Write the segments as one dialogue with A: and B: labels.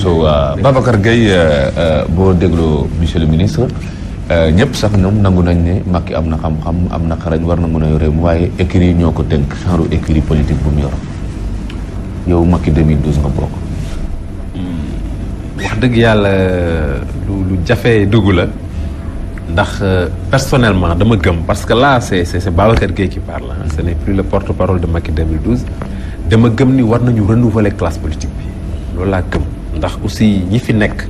A: Sow Babacar Gueye boo dégloo monsieur le ministre ñëpp sax ñoom nangu nañ ne Macky am na xam-xam am na xarañ war na mën a yore waaye écurie ñoo ko tënk genre écurie politique bu mu yor yow Macky 2012 nga bokk.
B: wax dëgg yàlla lu jafe dugg la ndax personnellement dama gëm parce que là c'est Babacar Gueye qui parle ce n'est plus le porte-parole de Macky 2012 dama gëm ni war nañu renouveler classe politique bi loolu laa gëm ndax aussi ñi fi nekk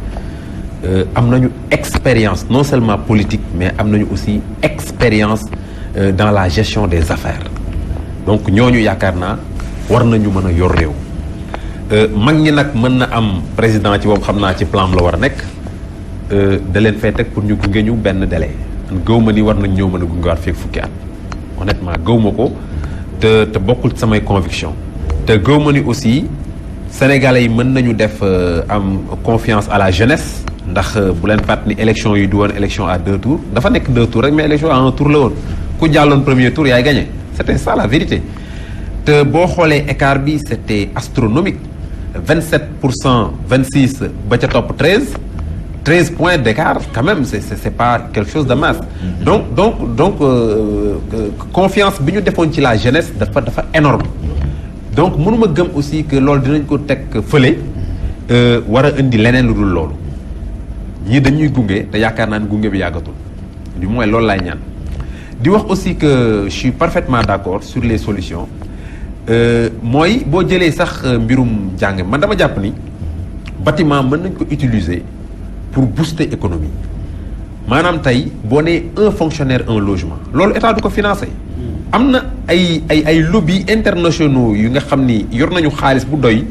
B: am nañu expérience non seulement politique mais am nañu aussi expérience dans la gestion des affaires donc ñooñu yaakaar naa war nañu mën a yor réew mag ñi nag mën na am président ci boobu xam naa ci plan la war a nekk da leen fay teg pour ñu gunge ñu benn délai gëw ma ni war nañ ñëw mën a gungewaat fekk fukki at honnêtement gëw ma ko te bokkul ci samay conviction te gëw ma ni aussi sénégalais yi mën nañu def am confiance à la jeunesse ndax bu leen fàtt ni élection yi du woon élection à 2 tours dafa nekk 2 tours rek mais élection à 1 tour la woon ku jàlloon premier tour yaay gagné c'était ça la vérité te boo xoolee écart bi c'était astronomique 27% 26 ba ca topp 13 points d'écart quand même c'est pas quelque chose de masse donc confiance bi ñu defoon ci la jeunesse dafa énorme donc mënuma gëm aussi que loolu dinañ ko teg fële war a indi leneen lu dul loolu ñii dañuy gunge te yaakaar naa ne gunge bi yàggatul du moins loolu laay ñaan di wax aussi que je suis parfaitement d'accord sur les solutions mooy boo jëlee sax mbirum jàng man dama jàpp ni bâtiment mën nañ ko utiliser pour booster économie maanaam tey boo nee un fonctionnaire un logement loolu état du ko financer am na ay lobby internationaux yu nga xam ni yor nañu xaalis bu doy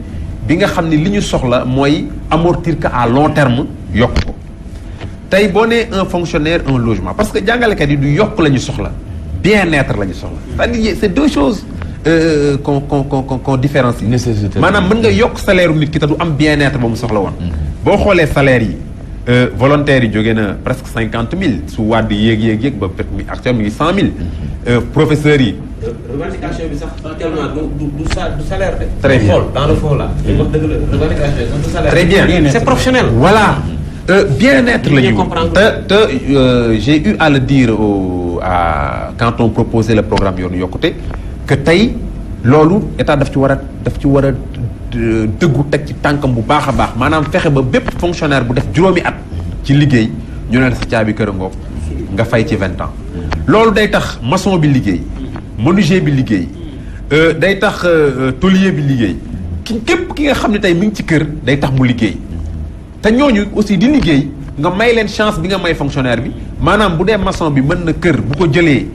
B: bi nga xam ni li ñu soxla mooy amortir que à long terme yokk ko tey boo nee un fonctionnaire un logement parce que jàngalekat yi du yokk la ñu soxla bien-être la ñu soxla c'est-à-dire c'est deux choses qu'on différencie maanaam mën nga yokk salaire u nit ki te du am bien-être ba mu soxla woon boo xoolee salaire yi volontaires yi jógee na presque 50 000 su wàdd yéeg ba peut être actuellement mi ngi 100 000 professeurs yi.
C: revendication bi sax actuellement du salaire de.
B: très bien
C: dans le fond là. wax dëgg la revendication bi du salaire.
B: très bien
C: c'est professionnel.
B: voilà bien-être la ñu te j'ai eu à le dire quand on proposait le programme yoonu yokkute que tey loolu état daf ci war a dëggu teg ci tànkam bu baax a baax maanaam fexe ba bépp fonctionnaire bu def juróomi at ci liggéey ñu ne la sa caabi kër ngoog nga fay ci 20 ans loolu day tax maçon bi liggéey menuisier bi liggéey day tax tôlier bi liggéey képp ki nga xam ne tey mi ngi ci kër day tax mu liggéey te ñooñu aussi di liggéey nga may leen chance bi nga may fonctionnaire bi maanaam bu dee maçon bi mën na kër bu ko jëlee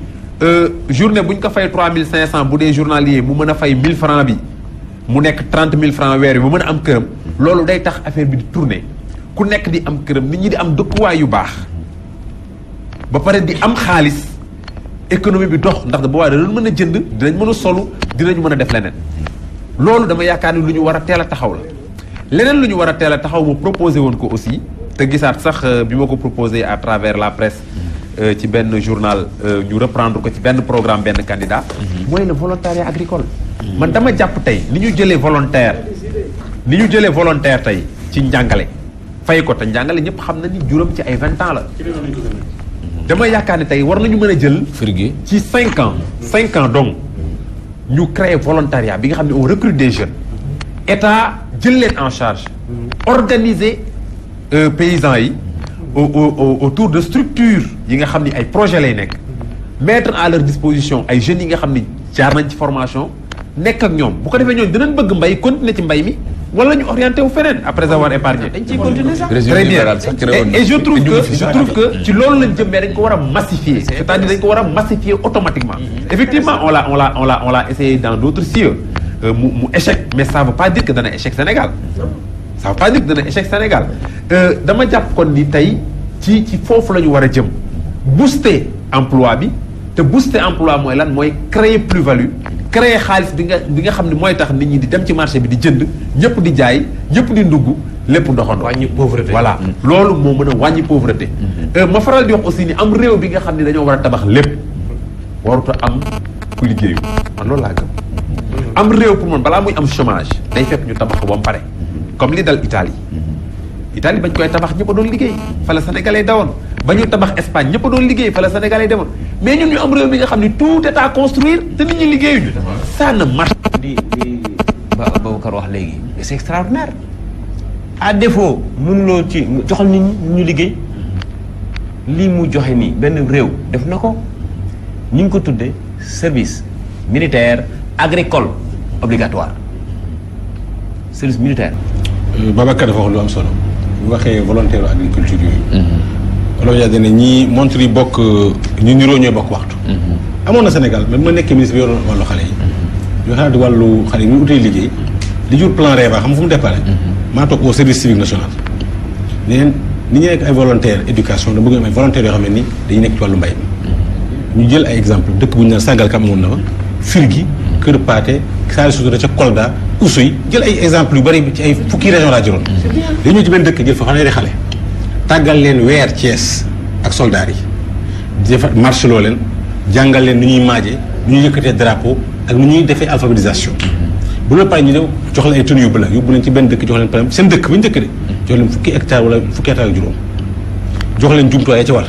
B: journée bu ñu ko fay 3500 bu dee journalier mu mën a fay 1000 francs bi mu nekk 30 000 francs weer bi ba mën a am këram loolu day tax affaire bi di tourner ku nekk di am këram nit ñi di am dëkkuwaay yu baax ba pare di am xaalis économie bi dox ndax boobaa dinañ mën a jënd dinañ mën a solu dinañ mën a def leneen loolu dama yaakaar ni lu ñu war a teel a taxaw la leneen lu ñu war a teel a taxaw ma proposé woon ko aussi te gisaat sax bi ma ko proposé à travers la presse ci benn journal ñu reprendre ko ci benn programme benn candidat mooy le volontariat agricole man dama jàpp tey ni ñu jëlee volontaire tey ci njàngale fay ko te njàngale ñëpp xam na ni juróom ci ay 20 ans la dama yaakaar ne tey war nañu mën a jël ci 5 ans donc ñu créer volontariat bi nga xam ne on recrute des jeunes état jël leen en charge organiser paysans yi autour de structures yi nga xam ni ay projet lay nekk mettre à leur disposition ay jeunes yi nga xam ni jaar nañ ci formation nekk ak ñoom bu ko defee ñoom dinañ bëgg mbay continuer ci mbay mi wala ñu orienté wu feneen après avoir épargné.
C: dañ ciy continuer sax.
B: très bien et je trouve que ci loolu lañ jëm mais dañ ko war a massifier. c'est-à-dire dañ ko war a massifier automatiquement. effectivement on l'a essayé dans d'autres cieux mu échec mais ça veut pas dire que dana échec Sénégal. ça veut pas dire que dana échec Sénégal dama jàpp kon ni tey ci foofu la ñu war a jëm booster emploi bi te booster emploi mooy lan mooy créer plus-value créer xaalis bi nga xam ne mooy tax nit ñi di dem ci marché bi di jënd ñëpp di jaay ñëpp di ndugg lépp ndoxandoo.
C: wàññi pauvreté
B: voilà loolu moo mën a wàññi pauvreté. ma faral di wax aussi ni am réew bi nga xam ne dañoo war a tabax lépp warut a am ku liggéeyu man loolu laa gëm. am réew pour man balaa muy am chômage day fekk ñu tabax ko ba mu pare comme li dal Italie Italie bañ koy tabax ñëpp a doon liggéey fa la sénégalais dawoon ba ñu tabax Espagne ñëpp a doon liggéey fa la sénégalais demoon mais ñun ñu am réew mi nga xam ne tout est à construire te nit ñi liggéeyuñu ça ne marche.
D: di Babacar wax léegi c'est extraordinaire à défaut mënuloo ci joxal nit ñi ñu liggéey lii mu joxe nii benn réew def na ko ñu ngi ko tuddee service militaire agricole obligatoire service militaire.
E: Babacar dafa wax lu am solo bu waxee volontaire agriculture yooyu. loolu yaa ne ñii montre yi bokk ñu niroo ñooy bokk waxtu. amoon na Sénégal même ma nekkee ministre bi yoroon wàllu xale yi. yoo xam ne wàllu xale yi ñu utee liggéey li jur plan REVA xam nga fu mu départ. maa toog au service civique national. neen ni ñu nekk ay volontaire éducation da bëgg am ay volontaires yoo xam ne ni dañuy nekk ci wàllu mbay mi. ñu jël ay exemple dëkk bu ñu naan Sangalkam amoon na fa Firgi Kër Paate Saare Sutura ca Kolda Oussouye jël ay exemple yu bari ci ay fukki région laa jëloon. dañu ñëw ci benn dëkk jël fa fanweeri xale. tàggal leen weer Thiès ak soldats yi dafa marché loo leen jàngal leen nu ñuy maaje nu ñuy yëkkatee drapeau ak nu ñuy defee alphabétisation. bu la paree ñu ñëw jox leen ay tenues yu bëla yóbbu leen ci benn dëkk jox leen par exemple seen dëkk ba ñu dëkk de jox leen fukki hectare wala fukki hectare ak juróom jox leen jumtuwaay ya ci war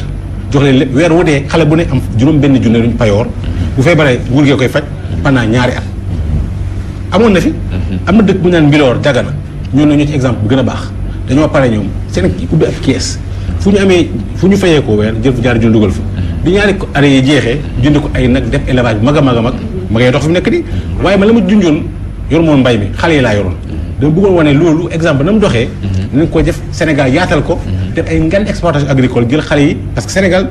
E: jox leen lépp weer wu dee xale bu ne am juróom benn junne luñ payoor bu feebaree nguur gee koy faj pendant ñaari at. amoon na fi. am na dëkk bu ñu naan Mbilor Dagana ñoo ne ñoo ci exemple bu gën a baax dañoo pare ñoom seen ubbi ab kees fu ñu amee fu ñu fayee ko weer jël fa jaar jël dugal fa bi ñaari arrêt yi jeexee jënd ko ay nag def élevage bi mag a mag a mag ma ngay dox fi mu nekk nii waaye man la ma junjoon yor moon mbay mi xale yi laa yoroon dama bëggoon wane loolu exemple na mu doxee nañ ko def Sénégal yaatal ko def ay ngan exploitation agricole jël xale yi parce que Sénégal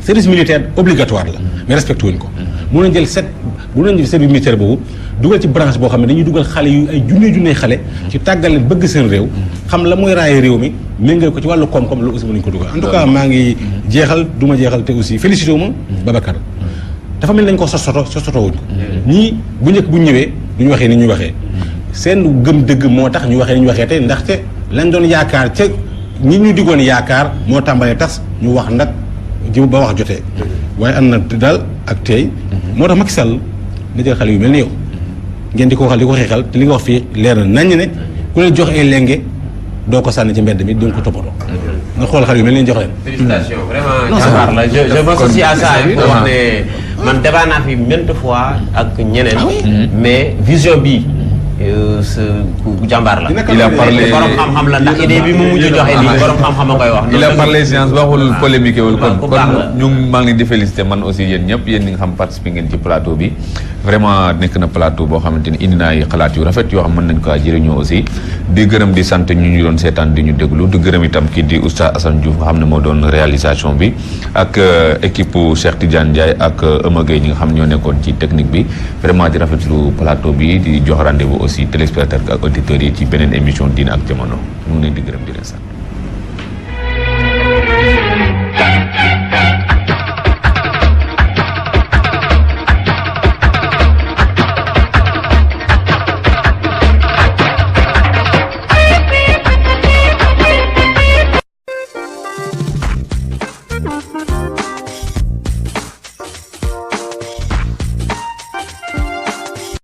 E: service militaire obligatoire la mais respecté wuñ ko mun nañ jël service militaire boobu dugal ci branche boo xam ne dañuy dugal xale yu ay junne xale ci tàggal leen bëgg seen réew xam la mooy raaye réew mi méngale ko ci wàllu koom-koom loolu aussi mën nañu ko dugal en tout cas maa ngi jeexal du ma jeexal te aussi félicité wu ma Babacar dafa mel nañ ko soto wuñ ko ñii bu njëkk bu ñëwee duñu waxee ni ñu waxee seen gëm dëgg moo tax ñu waxee ni ñu waxee tey ndaxte lañ doon yaakaar ca ñi ñu diggoon yaakaar moo tàmbalee tas ñu wax nag jiw ba wax jotee waaye am na daal ak tey moo tax Macky Sall na jël xale yu mel ni yow ngeen di ko waxal di ko xeexal te li nga wax fii leer na naññ ne ku leen jox ay lenge doo ko sànni ci mbedd mi doo ko toppatoo nga xool xale yu mel ni jox leen.
D: félicitations vraiment jàmbaar la je m'associe à ça bi nga wax ne man débat naa fi maintes fois ak ñeneen mais vision bi jàmbaar la.
A: il a parlé
D: borom xam-xam la ndax idée bi mu mujj joxe nii borom xam-xam a koy wax.
A: il a parlé science waxul polémique wul kon
D: baax la
A: ñu maa ngi leen di félicité man aussi yéen ñëpp yéen ñi nga xam participé ngeen ci plateau bi vraiment nekk na plateau boo xamante ni indi na ay xalaat yu rafet yoo xam mën nañ ko jëriñoo aussi di gërëm di sant ñu doon seetaan di ñu déglu di gërëm itam kii di Oustaz Assane Diouf nga xam ne moo doon réalisation bi ak équipe Cheikh Tidiane Ndiaye ak Eumeu Gueye ñi nga xam ñoo nekkoon ci technique bi vraiment di rafetlu plateau bi di jox rendez-vous aussi téléspectateurs ak auditeurs yi ci beneen émission Diine ak Jamono ñu ngi leen di gërëm di leen sant